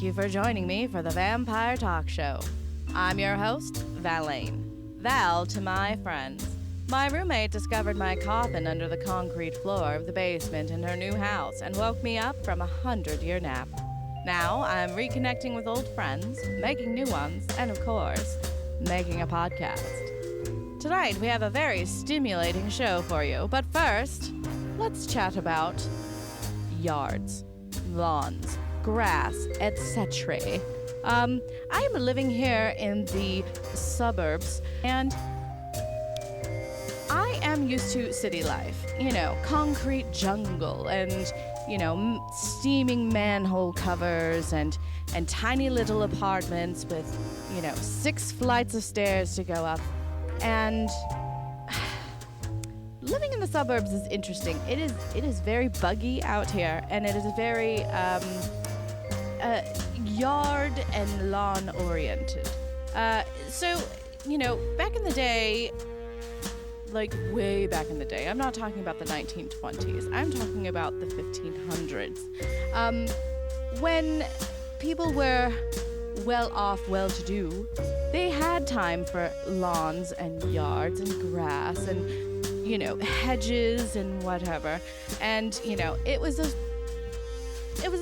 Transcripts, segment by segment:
thank you for joining me for the Vampire Talk Show. I'm your host, Valaine. Val to my friends. My roommate discovered my coffin under the concrete floor of the basement in her new house and woke me up from a 100-year nap. Now I'm reconnecting with old friends, making new ones, and of course, making a podcast. Tonight we have a very stimulating show for you, but first, let's chat about yards, lawns, grass, etc. I am living here in the suburbs, and I am used to city life. You know, concrete jungle and, steaming manhole covers and tiny little apartments with, 6 flights of stairs to go up. And living in the suburbs is interesting. It is very buggy out here, and it is very yard and lawn oriented. So, back in the day, like way back in the day, I'm not talking about the 1920s, I'm talking about the 1500s. When people were well off, well-to-do, they had time for lawns and yards and grass and, hedges and whatever. And, it was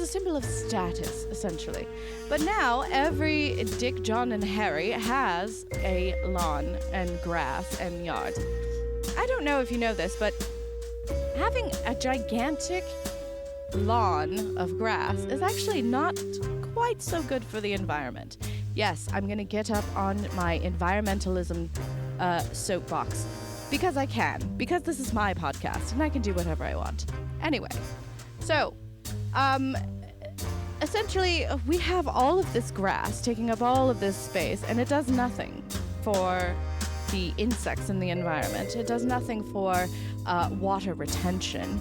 a symbol of status, essentially. But now, every Dick, John, and Harry has a lawn and grass and yard. I don't know if you know this, but having a gigantic lawn of grass is actually not quite so good for the environment. Yes, I'm going to get up on my environmentalism soapbox because I can, because this is my podcast and I can do whatever I want. Anyway, so essentially, we have all of this grass taking up all of this space, and it does nothing for the insects in the environment. It does nothing for water retention.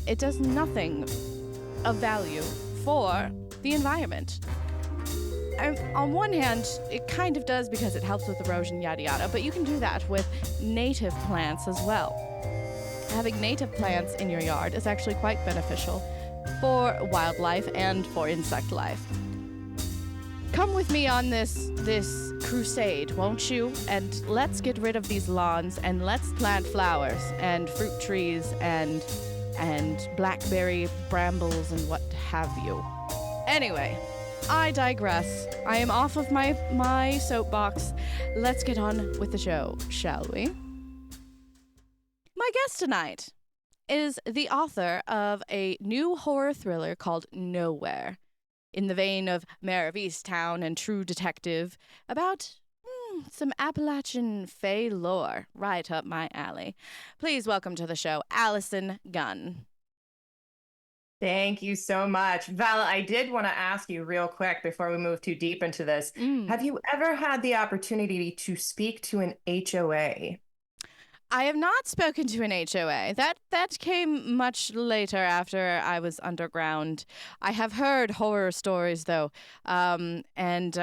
It does nothing of value for the environment. And on one hand, it kind of does because it helps with erosion, yada yada, but you can do that with native plants as well. Having native plants in your yard is actually quite beneficial for wildlife and for insect life. Come with me on this crusade, won't you? And let's get rid of these lawns and let's plant flowers and fruit trees and blackberry brambles and what have you. Anyway, I digress. I am off of my soapbox. Let's get on with the show, shall we? My guest tonight is the author of a new horror thriller called Nowhere, in the vein of Mare of Easttown and True Detective, about some Appalachian fae lore, right up my alley. Please welcome to the show, Allison Gunn. Thank you so much. Val, I did want to ask you real quick before we move too deep into this. Have you ever had the opportunity to speak to an HOA? I have not spoken to an HOA. That came much later after I was underground. I have heard horror stories, though. And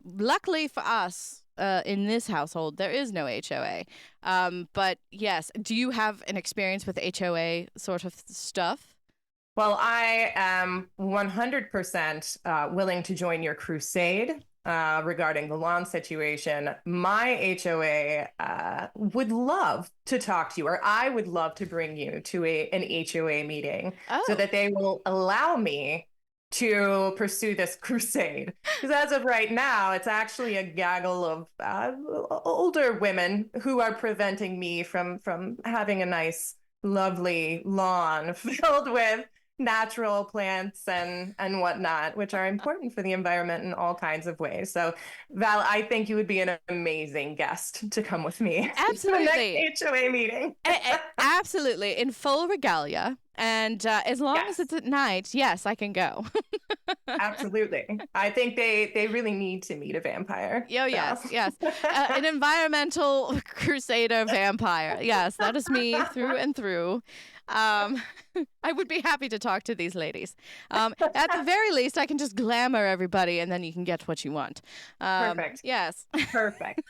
luckily for us, in this household, there is no HOA. But yes, do you have an experience with HOA sort of stuff? Well, I am 100% willing to join your crusade regarding the lawn situation. My HOA would love to talk to you, or I would love to bring you to an HOA meeting so that they will allow me to pursue this crusade. Because as of right now, it's actually a gaggle of older women who are preventing me from having a nice, lovely lawn filled with natural plants and whatnot, which are important for the environment in all kinds of ways. So, Val, I think you would be an amazing guest to come with me. Absolutely. To the next HOA meeting. Absolutely. In full regalia. And as long as it's at night, yes, I can go. Absolutely. I think they really need to meet a vampire. Oh, yes. An environmental crusader vampire. Yes, that is me through and through. I would be happy to talk to these ladies. At the very least, I can just glamour everybody and then you can get what you want. Perfect. Yes. Perfect.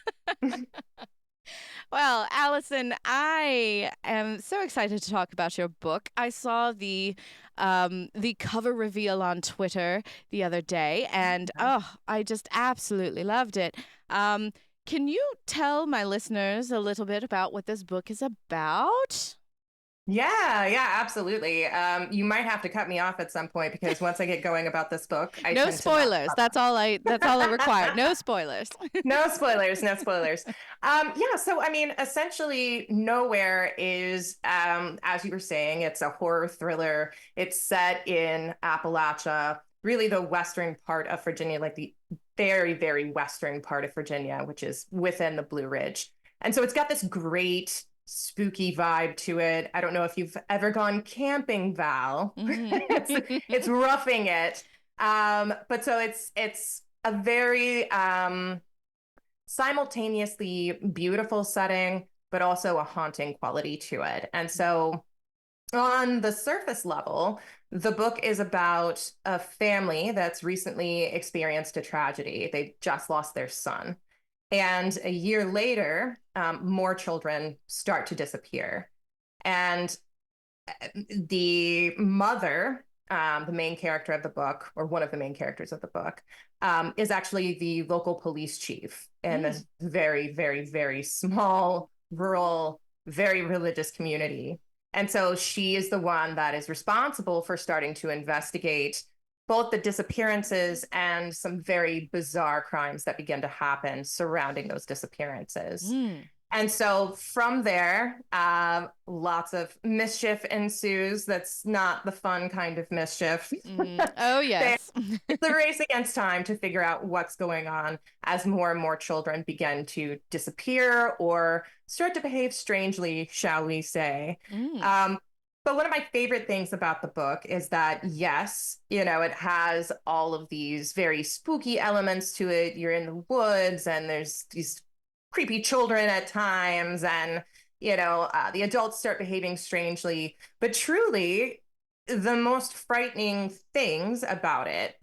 Well, Allison, I am so excited to talk about your book. I saw the cover reveal on Twitter the other day, and oh, I just absolutely loved it. Um, can you tell my listeners a little bit about what this book is about? Yeah, yeah, absolutely. You might have to cut me off at some point because once I get going about this book, I No tend to not. spoilers. That's all I require. No spoilers. No spoilers, no spoilers. Yeah, so I mean, essentially, Nowhere is, as you were saying, it's a horror thriller. It's set in Appalachia, really the western part of Virginia, like the very, very western part of Virginia, which is within the Blue Ridge. And so it's got this great spooky vibe to it. I don't know if you've ever gone camping, Val. It's roughing it. But so it's a very simultaneously beautiful setting, but also a haunting quality to it. And so, on the surface level, the book is about a family that's recently experienced a tragedy. They just lost their son. And a year later, more children start to disappear. And the mother, the main character of the book, or one of the main characters of the book, is actually the local police chief in this very, very, very small, rural, very religious community. And so she is the one that is responsible for starting to investigate both the disappearances and some very bizarre crimes that begin to happen surrounding those disappearances. Mm. And so from there, lots of mischief ensues. That's not the fun kind of mischief. Oh, yes. It's a race against time to figure out what's going on as more and more children begin to disappear or start to behave strangely, shall we say. Mm. But one of my favorite things about the book is that, yes, you know, it has all of these very spooky elements to it. You're in the woods and there's these creepy children at times, and the adults start behaving strangely, but truly the most frightening things about it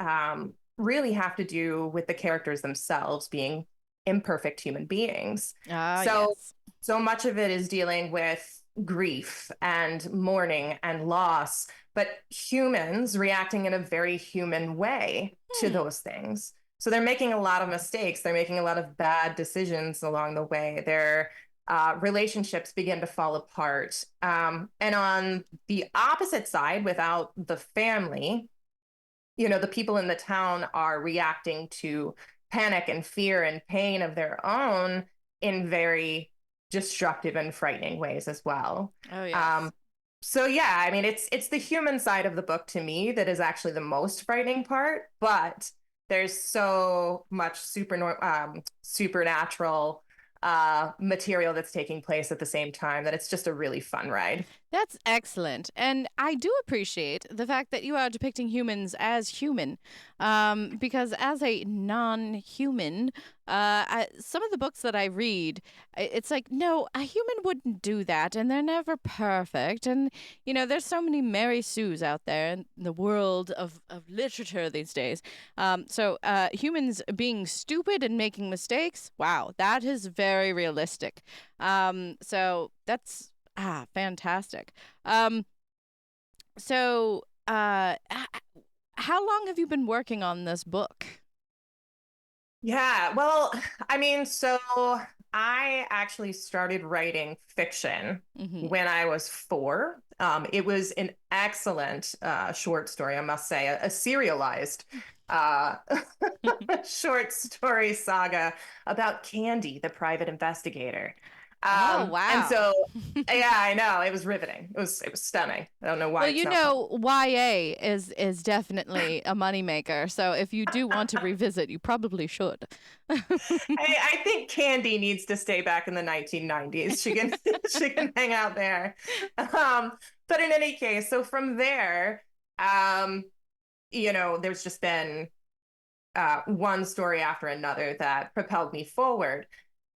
really have to do with the characters themselves being imperfect human beings. Ah, so yes. so much of it is dealing with grief and mourning and loss, but humans reacting in a very human way to Hmm. those things. So they're making a lot of mistakes. They're making a lot of bad decisions along the way. Their relationships begin to fall apart. And on the opposite side, without the family, the people in the town are reacting to panic and fear and pain of their own in very destructive and frightening ways as well. Oh, yes. Um, so yeah, I mean, it's the human side of the book to me that is actually the most frightening part, but there's so much supernatural material that's taking place at the same time that it's just a really fun ride. That's excellent. And I do appreciate the fact that you are depicting humans as human. Because as a non human, some of the books that I read, it's like, no, a human wouldn't do that. And they're never perfect. And, there's so many Mary Sues out there in the world of literature these days. So humans being stupid and making mistakes, wow, that is very realistic. So that's fantastic. So, how long have you been working on this book? Yeah, well, I mean, so I actually started writing fiction Hmm. when I was 4. It was an excellent short story, I must say, a serialized uh, short story saga about Candy, the private investigator. Oh, And wow. so, yeah, I know it was riveting. It was stunning. I don't know why Well, it's not published. YA is definitely a moneymaker. So if you do want to revisit, you probably should. I think Candy needs to stay back in the 1990s. She can she can hang out there. But in any case, so from there, there's just been one story after another that propelled me forward.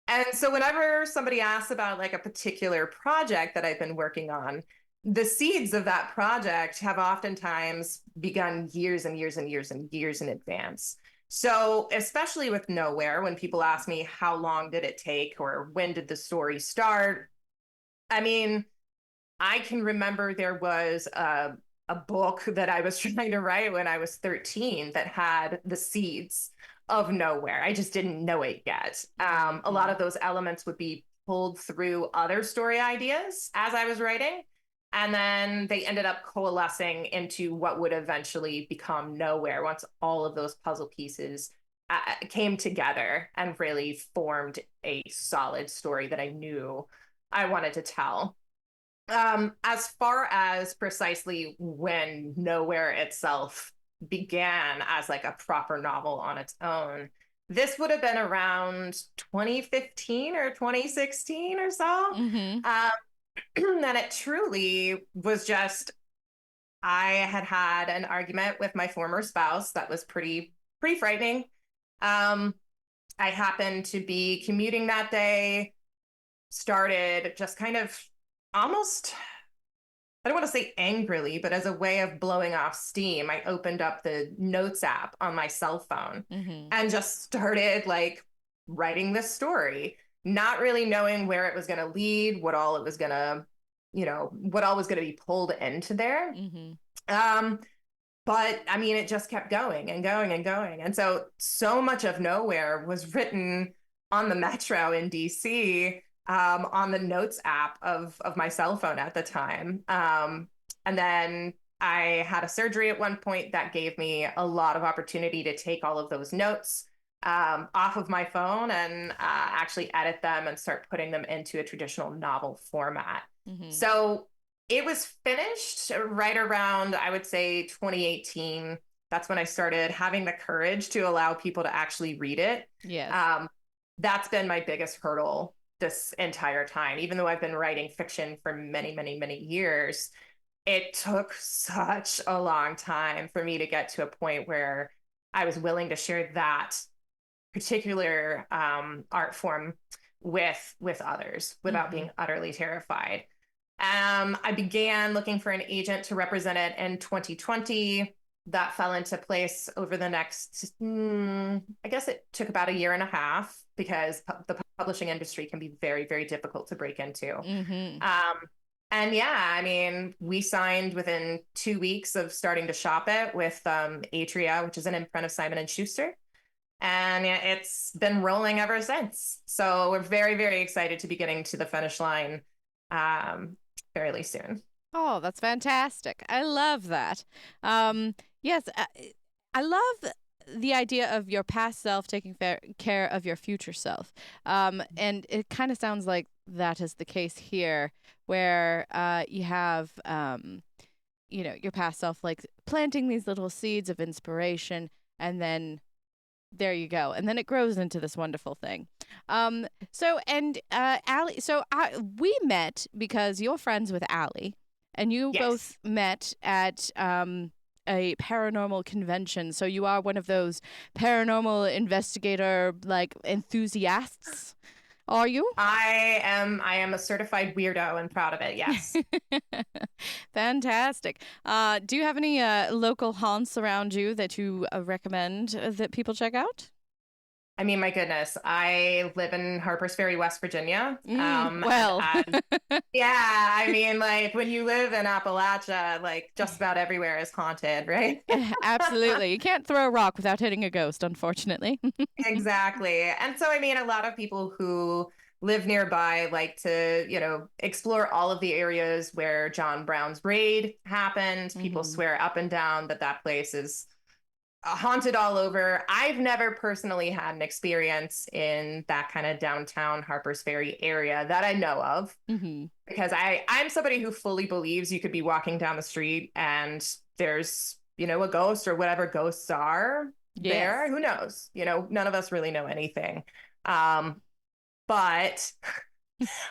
And so whenever somebody asks about like a particular project that I've been working on, the seeds of that project have oftentimes begun years and years and years and years in advance. So, especially with Nowhere, when people ask me how long did it take or when did the story start, I mean, I can remember there was a book that I was trying to write when I was 13 that had the seeds of Nowhere. I just didn't know it yet. A lot of those elements would be pulled through other story ideas as I was writing. And then they ended up coalescing into what would eventually become Nowhere once all of those puzzle pieces came together and really formed a solid story that I knew I wanted to tell. As far as precisely when Nowhere itself began as like a proper novel on its own, this would have been around 2015 or 2016 or so. Mm-hmm. And it truly was just, I had had an argument with my former spouse that was pretty frightening. Um, I happened to be commuting that day, started just kind of almost, I don't want to say angrily, but as a way of blowing off steam, I opened up the notes app on my cell phone Mm-hmm. and just started like writing this story, not really knowing where it was going to lead, what all it was going to, what all was going to be pulled into there. Mm-hmm. Um, but I mean, it just kept going and going and going. And so much of Nowhere was written on the Metro in DC, on the notes app of my cell phone at the time. And then I had a surgery at one point that gave me a lot of opportunity to take all of those notes off of my phone and actually edit them and start putting them into a traditional novel format. Mm-hmm. So it was finished right around, I would say, 2018. That's when I started having the courage to allow people to actually read it. Yes. That's been my biggest hurdle this entire time. Even though I've been writing fiction for many, many, many years, it took such a long time for me to get to a point where I was willing to share that particular art form with others without being utterly terrified. I began looking for an agent to represent it in 2020. That fell into place over the next, I guess it took about a year and a half because the publishing industry can be very, very difficult to break into. Mm-hmm. And yeah, I mean, we signed within 2 weeks of starting to shop it with Atria, which is an imprint of Simon and Schuster. And it's been rolling ever since. So we're very, very excited to be getting to the finish line fairly soon. Oh, that's fantastic. I love that. Yes, I love the idea of your past self taking care of your future self. And it kind of sounds like that is the case here, where you have, your past self like planting these little seeds of inspiration, and then there you go. And then it grows into this wonderful thing. Allie, we met because you're friends with Allie, and you Yes. both met at a paranormal convention. So you are one of those paranormal investigator like enthusiasts, are you? I am a certified weirdo and proud of it. Yes. Fantastic. Do you have any local haunts around you that you recommend that people check out? I mean, my goodness, I live in Harpers Ferry, West Virginia. Well, yeah, I mean, like when you live in Appalachia, like just about everywhere is haunted, right? absolutely. You can't throw a rock without hitting a ghost, unfortunately. Exactly. And so, I mean, a lot of people who live nearby like to, explore all of the areas where John Brown's raid happened. People swear up and down that that place is haunted all over. I've never personally had an experience in that kind of downtown Harpers Ferry area that I know of, because I'm somebody who fully believes you could be walking down the street and there's, a ghost or whatever ghosts are there. Who knows? None of us really know anything. But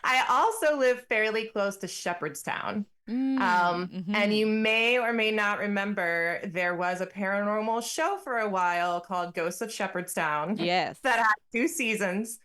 I also live fairly close to Shepherdstown. And you may or may not remember there was a paranormal show for a while called Ghosts of Shepherdstown. Yes. That had 2 seasons.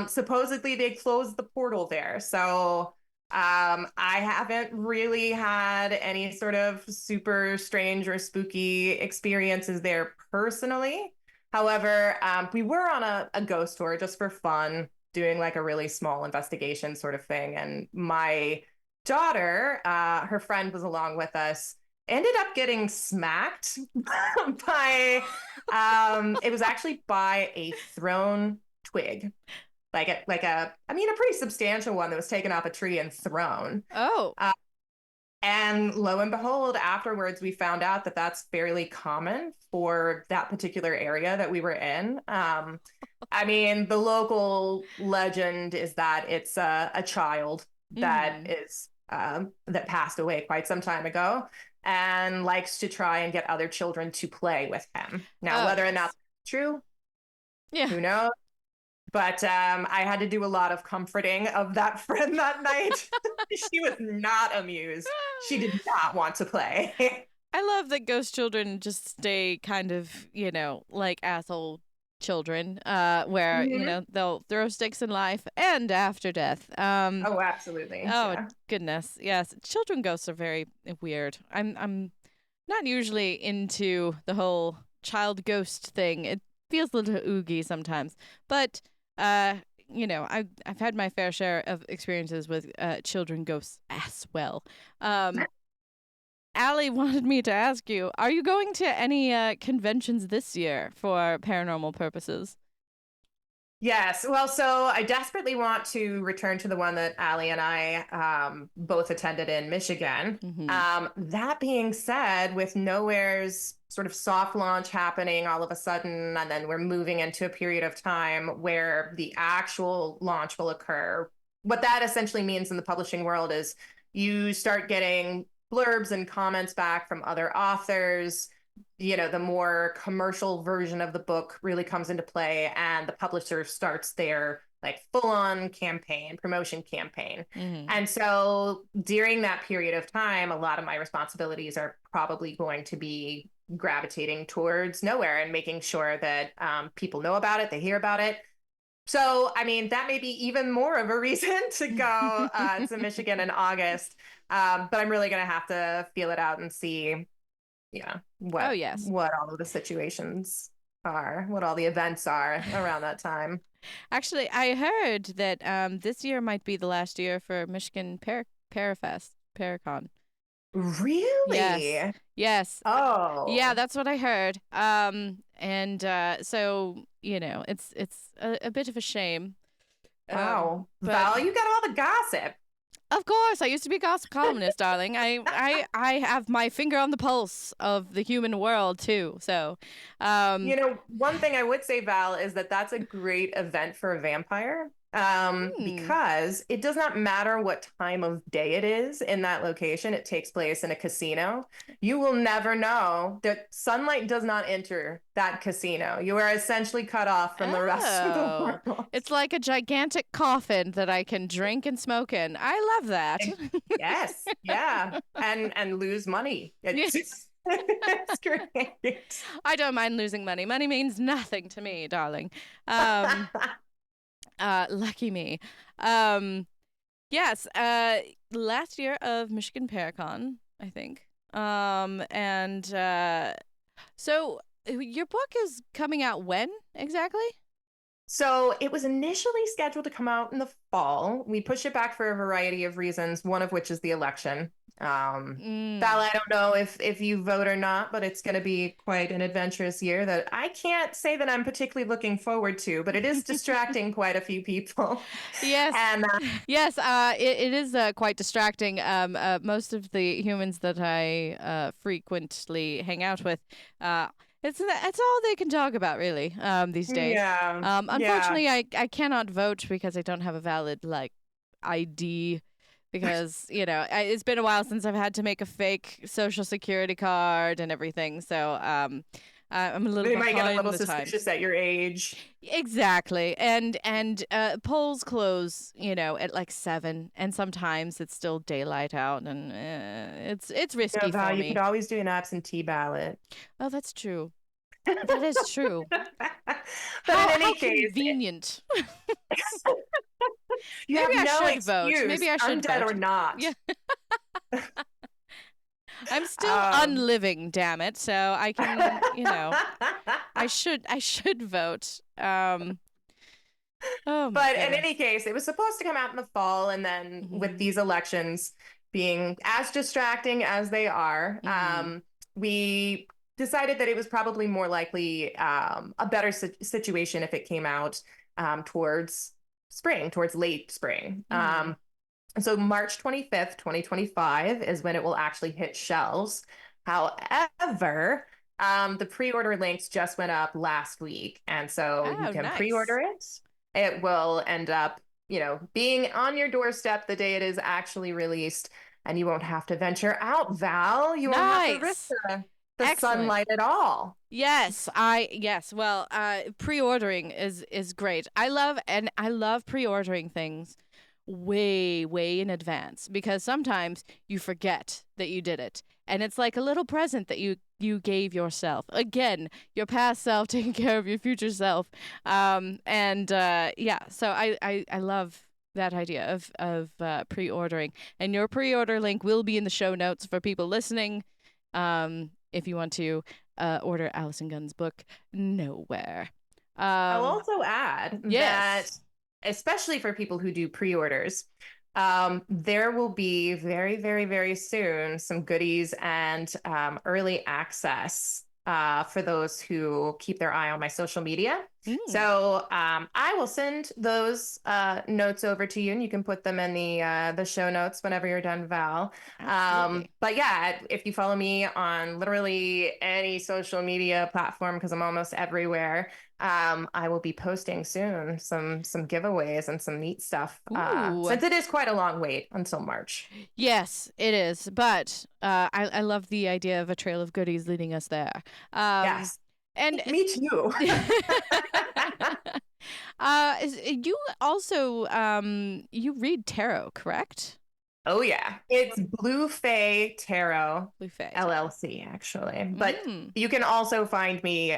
Supposedly they closed the portal there. So I haven't really had any sort of super strange or spooky experiences there personally. However, we were on a ghost tour just for fun, doing like a really small investigation sort of thing. And my daughter, her friend was along with us, ended up getting smacked by, it was actually by a thrown twig, I mean, a pretty substantial one that was taken off a tree and thrown. Oh. And lo and behold, afterwards, we found out that that's fairly common for that particular area that we were in. I mean, the local legend is that it's a child that is that passed away quite some time ago and likes to try and get other children to play with him. Now, whether or not that's true, who knows? But I had to do a lot of comforting of that friend that night. She was not amused. She did not want to play. I love that ghost children just stay kind of, like asshole children, where, they'll throw sticks in life and after death. Oh, absolutely. Goodness. Yes. Children ghosts are very weird. I'm not usually into the whole child ghost thing. It feels a little oogie sometimes. But I've had my fair share of experiences with children ghosts as well. Allie wanted me to ask you, are you going to any conventions this year for paranormal purposes? Yes. Well, so I desperately want to return to the one that Allie and I both attended in Michigan. That being said, with Nowhere's sort of soft launch happening all of a sudden, and then we're moving into a period of time where the actual launch will occur. What that essentially means in the publishing world is you start getting blurbs and comments back from other authors. The more commercial version of the book really comes into play, and the publisher starts their like full-on promotion campaign. And so during that period of time, a lot of my responsibilities are probably going to be gravitating towards Nowhere and making sure that people know about it, they hear about it. So, I mean, that may be even more of a reason to go to Michigan in August. But I'm really going to have to feel it out and see what all of the situations are, what all the events are around that time. Actually, I heard that this year might be the last year for Michigan Paracon. Really? Yes. Oh. Yeah, that's what I heard. So, it's a bit of a shame. Wow. Val, you got all the gossip. Of course, I used to be a gossip columnist, darling. I have my finger on the pulse of the human world too. So, one thing I would say, Val, is that that's a great event for a vampire. Because it does not matter what time of day it is in that location. It takes place in a casino. You will never know that sunlight does not enter that casino. You are essentially cut off from the rest of the world. It's like a gigantic coffin that I can drink and smoke in. I love that. Yes. Yeah. And lose money. It's great. I don't mind losing money. Money means nothing to me, darling. Lucky me. Yes. Last year of Michigan Paracon, I think. So your book is coming out when exactly? So it was initially scheduled to come out in the fall. We pushed it back for a variety of reasons, one of which is the election. Val, I don't know if you vote or not, but it's going to be quite an adventurous year that I can't say that I'm particularly looking forward to, but it is distracting quite a few people. Yes. And yes, it is quite distracting. Most of the humans that I frequently hang out with, it's all they can talk about, really, these days. Yeah. Unfortunately, I cannot vote because I don't have a valid ID. Because, it's been a while since I've had to make a fake social security card and everything. So I'm a little They might get a little suspicious at your age. Exactly. And polls close, at 7. And sometimes it's still daylight out. And it's risky for me. You could always do an absentee ballot. Oh, that's true. That is true. But in any case, convenient. Maybe I should vote. Maybe I should undead vote. Or not. Yeah. I'm still Um, unliving, damn it. So I can, I should vote. Oh my but in any goodness. case, it was supposed to come out in the fall, and then with Mhm. these elections being as distracting as they are, Mhm. we decided that it was probably more likely a better situation if it came out towards spring, towards late spring. Mhm. So March 25th, 2025 is when it will actually hit shelves. However, the pre-order links just went up last week, and so you Oh, can pre-order nice. it. It will end up, being on your doorstep the day it is actually released, and you won't have to venture out, Val. You won't have to risk Nice. the Excellent. sunlight at all. Yes. Well, pre-ordering is great. I love pre-ordering things way, way in advance because sometimes you forget that you did it. And it's like a little present that you gave yourself. Again, your past self taking care of your future self. And yeah, so I love that idea of pre-ordering. And your pre-order link will be in the show notes for people listening. If you want to order Allison Gunn's book, Nowhere. I'll Um, also add that, yes. especially for people who do pre-orders, there will be very, very, very soon some goodies and early access for those who keep their eye on my social media. Mm, So I will send those notes over to you, and you can put them in the show notes whenever you're done, Val. absolutely. But yeah, if you follow me on literally any social media platform, because I'm almost everywhere, I will be posting soon some giveaways and some neat stuff. Ooh. Since it is quite a long wait until March. Yes, it is. But I love the idea of a trail of goodies leading us there. Um, Yes, and me too. you also you read tarot, correct? Oh yeah, it's Blue Fae Tarot Blue Fae tarot. LLC actually, but Mm. you can also find me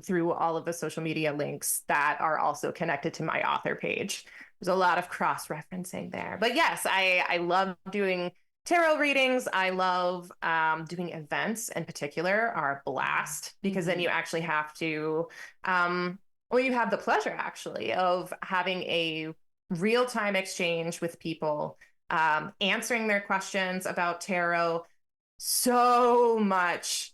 through all of the social media links that are also connected to my author page. There's a lot of cross referencing there, but yes, I love doing tarot readings. I love doing events in particular are a blast because then Mm-hmm. you actually have to well, you have the pleasure actually of having a real time exchange with people, answering their questions about tarot. So much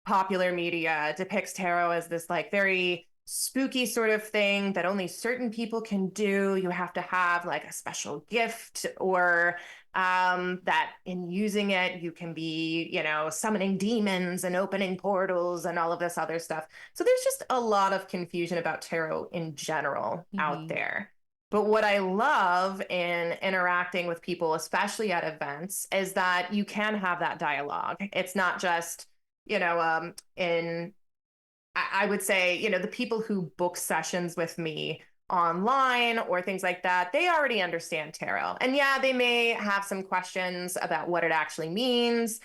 popular media depicts tarot as this like very spooky sort of thing that only certain people can do. You have to have like a special gift, or that in using it, you can be, summoning demons and opening portals and all of this other stuff. So there's just a lot of confusion about tarot in general out Mm-hmm. there. But what I love in interacting with people, especially at events, is that you can have that dialogue. It's not just, in I would say, the people who book sessions with me online or things like that, they already understand tarot. And yeah, they may have some questions about what it actually means.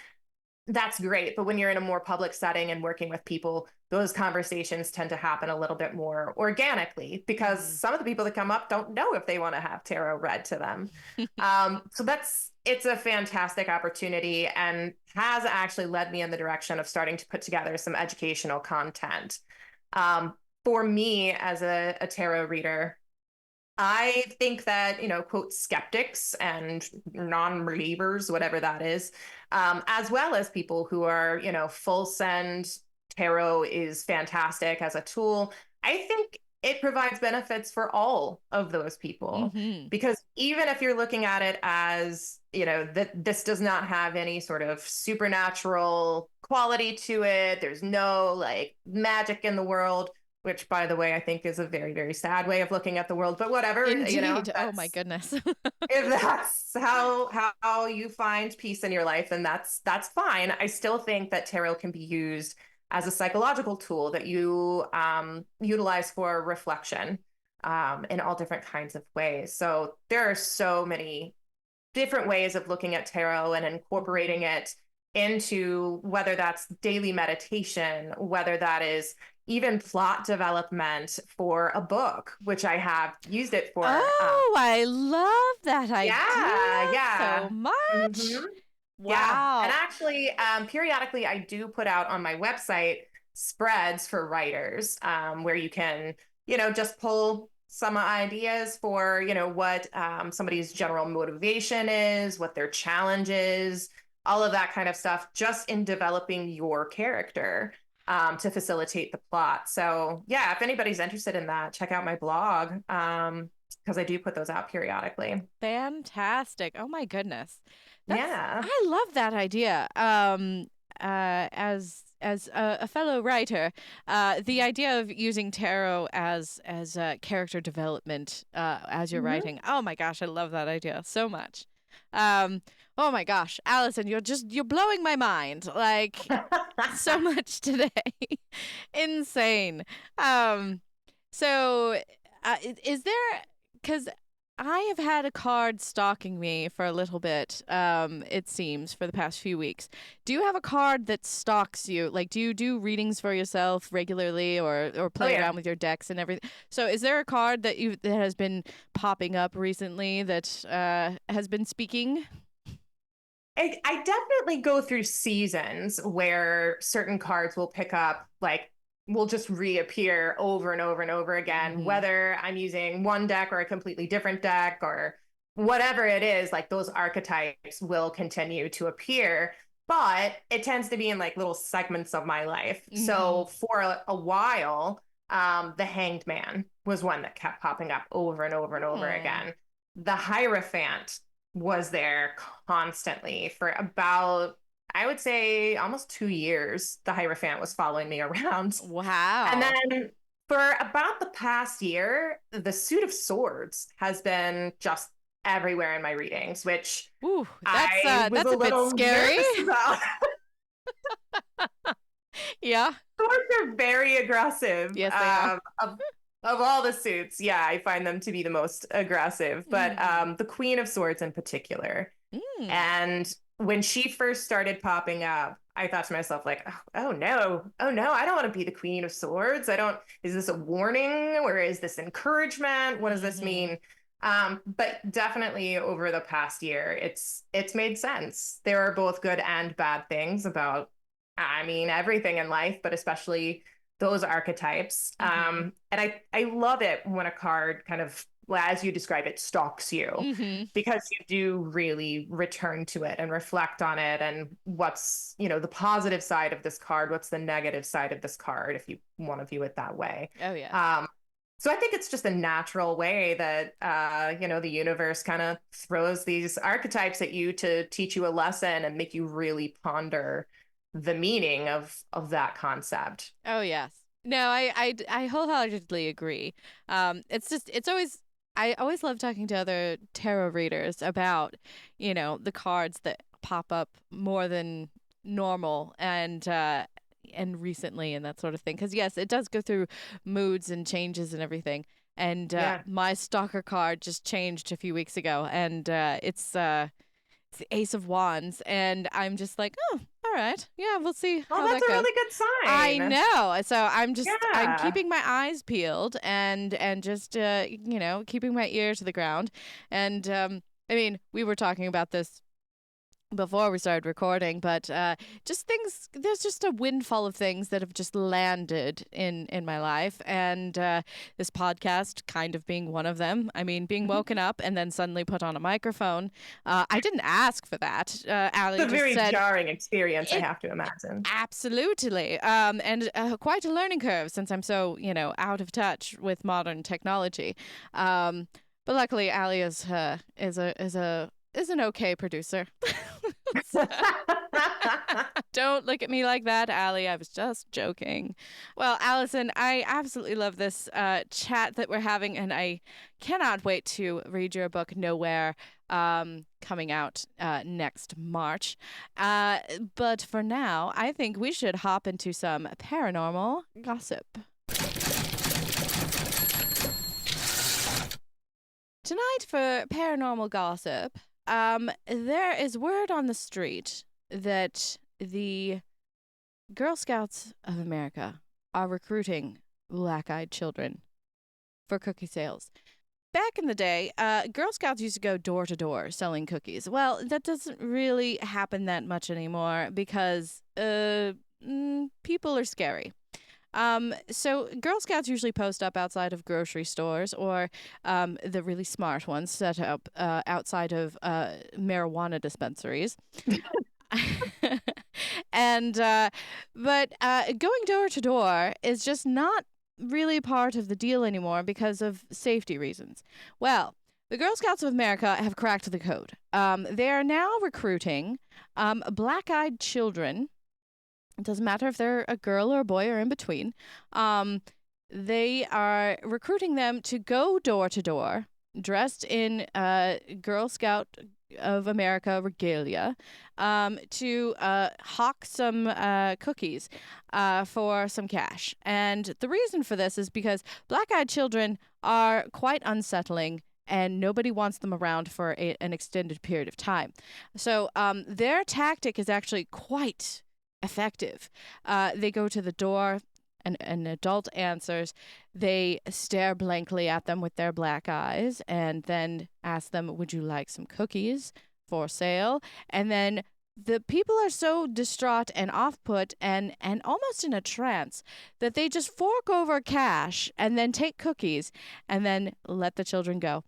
That's great. But when you're in a more public setting and working with people, those conversations tend to happen a little bit more organically because Mm-hmm. some of the people that come up don't know if they want to have tarot read to them. So it's a fantastic opportunity and has actually led me in the direction of starting to put together some educational content. Um, for me as a tarot reader, I think that, quote, skeptics and non-believers, whatever that is, as well as people who are, full send tarot is fantastic as a tool. I think it provides benefits for all of those people Mm-hmm. because even if you're looking at it as, that this does not have any sort of supernatural quality to it, there's no like magic in the world, which by the way, I think is a very, very sad way of looking at the world, but whatever, Indeed. Oh my that's goodness. if that's how you find peace in your life, then that's fine. I still think that tarot can be used as a psychological tool that you utilize for reflection in all different kinds of ways. So there are so many different ways of looking at tarot and incorporating it into whether that's daily meditation, whether that is even plot development for a book, which I have used it for. Oh, I love that idea Yeah, so yeah. much. Hmm. Yeah. And Wow. actually, periodically, I do put out on my website spreads for writers where you can, just pull some ideas for, what somebody's general motivation is, what their challenge is, all of that kind of stuff, just in developing your character to facilitate the plot. So, yeah, if anybody's interested in that, check out my blog because I do put those out periodically. Fantastic. Oh my goodness. That's Yeah. I love that idea. As a fellow writer, the idea of using tarot as character development as you're Mhm. writing. Oh my gosh, I love that idea so much. Um, oh my gosh, Allison, you're blowing my mind. Like so much today. Insane. Um, so, is there, because I have had a card stalking me for a little bit, it seems, for the past few weeks. Do you have a card that stalks you? Like, do you do readings for yourself regularly or Oh, play yeah. around with your decks and everything? So, is there a card that has been popping up recently that has been speaking? I definitely go through seasons where certain cards will pick up, like, will just reappear over and over and over again, Mm-hmm. whether I'm using one deck or a completely different deck or whatever it is, like those archetypes will continue to appear. But it tends to be in like little segments of my life. Mm-hmm. So for a while, the Hanged Man was one that kept popping up over and over and over Hmm. again. The Hierophant was there constantly for about, I would say, almost 2 years. The Hierophant was following me around. And Wow. then for about the past year, the Suit of Swords has been just everywhere in my readings, which Ooh, I was that's a a bit little scary. nervous about. Yeah. Swords are very aggressive. Yes, they are. Of all the suits, yeah, I find them to be the most aggressive, but Mm-hmm. the Queen of Swords in particular. Mm. And when she first started popping up, I thought to myself, like, oh no, oh no, I don't want to be the Queen of Swords. I don't, is this a warning or is this encouragement? What does this Mm-hmm. mean? But definitely over the past year, it's made sense. There are both good and bad things about, I mean, everything in life, but especially those archetypes. Mm-hmm. And I love it when a card kind of, well, as you describe it, stalks you Mm-hmm. because you do really return to it and reflect on it and what's, the positive side of this card, what's the negative side of this card, if you want to view it that way. Oh yes. So I think it's just a natural way that, the universe kind of throws these archetypes at you to teach you a lesson and make you really ponder the meaning of that concept. Oh yes. No, I wholeheartedly agree. It's always I always love talking to other tarot readers about, the cards that pop up more than normal and recently and that sort of thing. Because yes, it does go through moods and changes and everything. And Yeah. my stalker card just changed a few weeks ago, and it's the Ace of Wands, and I'm just like, oh, all right, yeah, we'll see Oh, how that's that a goes. really good I sign. know. So I'm Yeah. keeping my eyes peeled and just keeping my ear to the ground. And I mean, we were talking about this before we started recording, but just things. There's just a windfall of things that have just landed in my life, and this podcast kind of being one of them. I mean, being woken up and then suddenly put on a microphone. I didn't ask for that. It's Ali a just very said jarring experience, I it. have to imagine. Absolutely. And quite a learning curve since I'm so, out of touch with modern technology. But luckily, Ali is an okay producer. So, don't look at me like that, Ali. I was just joking. Well, Allison, I absolutely love this chat that we're having, and I cannot wait to read your book, Nowhere, coming out next March. But for now, I think we should hop into some paranormal gossip. Tonight for paranormal gossip, there is word on the street that the Girl Scouts of America are recruiting black-eyed children for cookie sales. back in the day, Girl Scouts used to go door to door selling cookies. Well, that doesn't really happen that much anymore because people are scary. So Girl Scouts usually post up outside of grocery stores or the really smart ones set up outside of marijuana dispensaries. But going door to door is just not really part of the deal anymore because of safety reasons. Well, the Girl Scouts of America have cracked the code. They are now recruiting black-eyed children. It doesn't matter if they're a girl or a boy or in between. They are recruiting them to go door to door, dressed in Girl Scout of America regalia, to hawk some cookies for some cash. And the reason for this is because black-eyed children are quite unsettling and nobody wants them around for an extended period of time. So their tactic is actually quite effective. They go to the door, and an adult answers. They stare blankly at them with their black eyes and then ask them, would you like some cookies for sale? And then the people are so distraught and off-put and almost in a trance that they just fork over cash and then take cookies and then let the children go.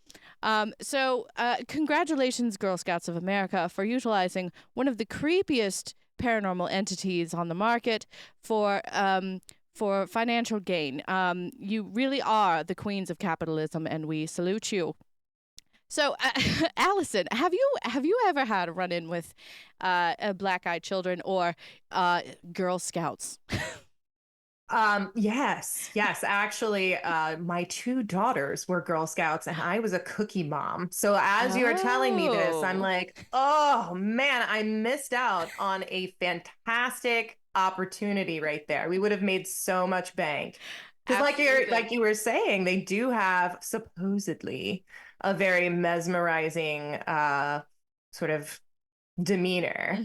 So congratulations, Girl Scouts of America, for utilizing one of the creepiest paranormal entities on the market for financial gain. You really are the queens of capitalism, and we salute you. So, Allison, have you ever had a run-in with black-eyed children or Girl Scouts? Yes. Actually, my two daughters were Girl Scouts and I was a cookie mom. So as you were telling me this, I'm like, oh man, I missed out on a fantastic opportunity right there. We would have made so much bank. Because like you were saying, they do have supposedly a very mesmerizing sort of demeanor.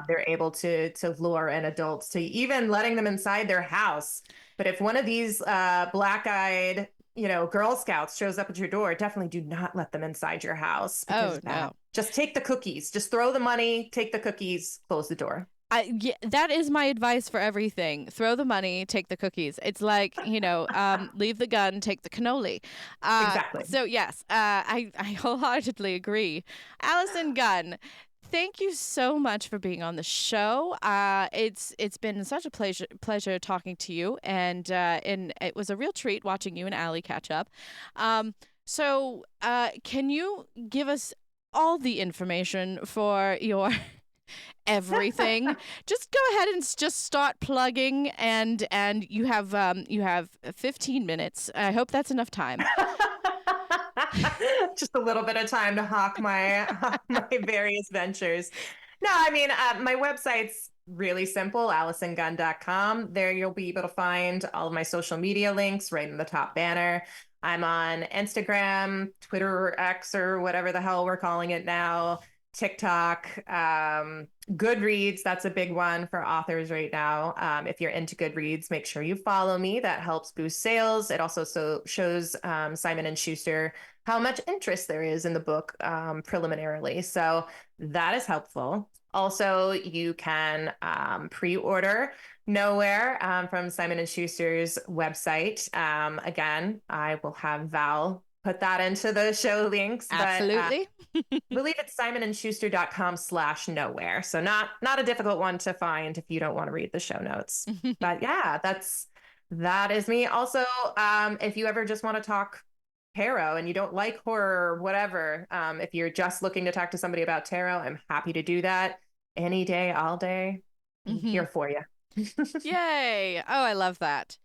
They're able to lure in adults to even letting them inside their house. But if one of these black-eyed, Girl Scouts shows up at your door, definitely do not let them inside your house. Because no. Just take the cookies. Just throw the money, take the cookies, close the door. Yeah, that is my advice for everything. Throw the money, take the cookies. It's like, leave the gun, take the cannoli. Exactly. So yes, I wholeheartedly agree. Allison Gunn, thank you so much for being on the show. It's been such a pleasure talking to you, and it was a real treat watching you and Allie catch up. So can you give us all the information for your everything? Just go ahead and just start plugging, and you have 15 minutes. I hope that's enough time. Just a little bit of time to hawk my various ventures. No, I mean, my website's really simple, AllisonGunn.com. There you'll be able to find all of my social media links right in the top banner. I'm on Instagram, Twitter, or X, or whatever the hell we're calling it now, TikTok, Goodreads. That's a big one for authors right now. If you're into Goodreads, make sure you follow me. That helps boost sales. It also shows Simon & Schuster how much interest there is in the book preliminarily. So that is helpful. Also, you can pre-order Nowhere from Simon & Schuster's website. Again, I will have Val put that into the show links. Absolutely. But, I believe it's simonschuster.com/nowhere. So not a difficult one to find if you don't want to read the show notes. But yeah, that is me. Also, if you ever just want to talk tarot and you don't like horror or whatever, if you're just looking to talk to somebody about tarot, I'm happy to do that any day, all day. I'm here for you. Yay. Oh, I love that.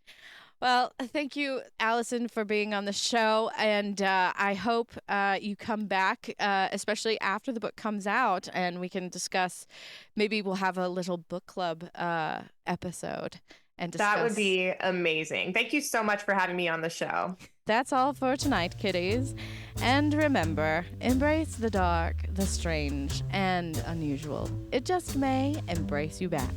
Well, thank you, Allison, for being on the show. And I hope you come back, especially after the book comes out, and we can discuss. Maybe we'll have a little book club episode and discuss. That would be amazing. Thank you so much for having me on the show. That's all for tonight, kiddies. And remember, embrace the dark, the strange, and unusual. It just may embrace you back.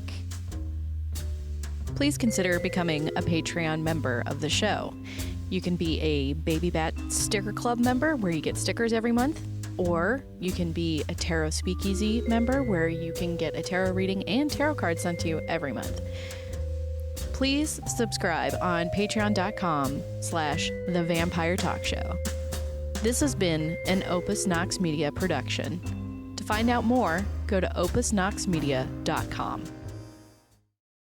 Please consider becoming a Patreon member of the show. You can be a Baby Bat Sticker Club member where you get stickers every month, or you can be a Tarot Speakeasy member where you can get a tarot reading and tarot cards sent to you every month. Please subscribe on patreon.com/The Vampire Talk Show. This has been an Opus Nox Media production. To find out more, go to opusnoxmedia.com.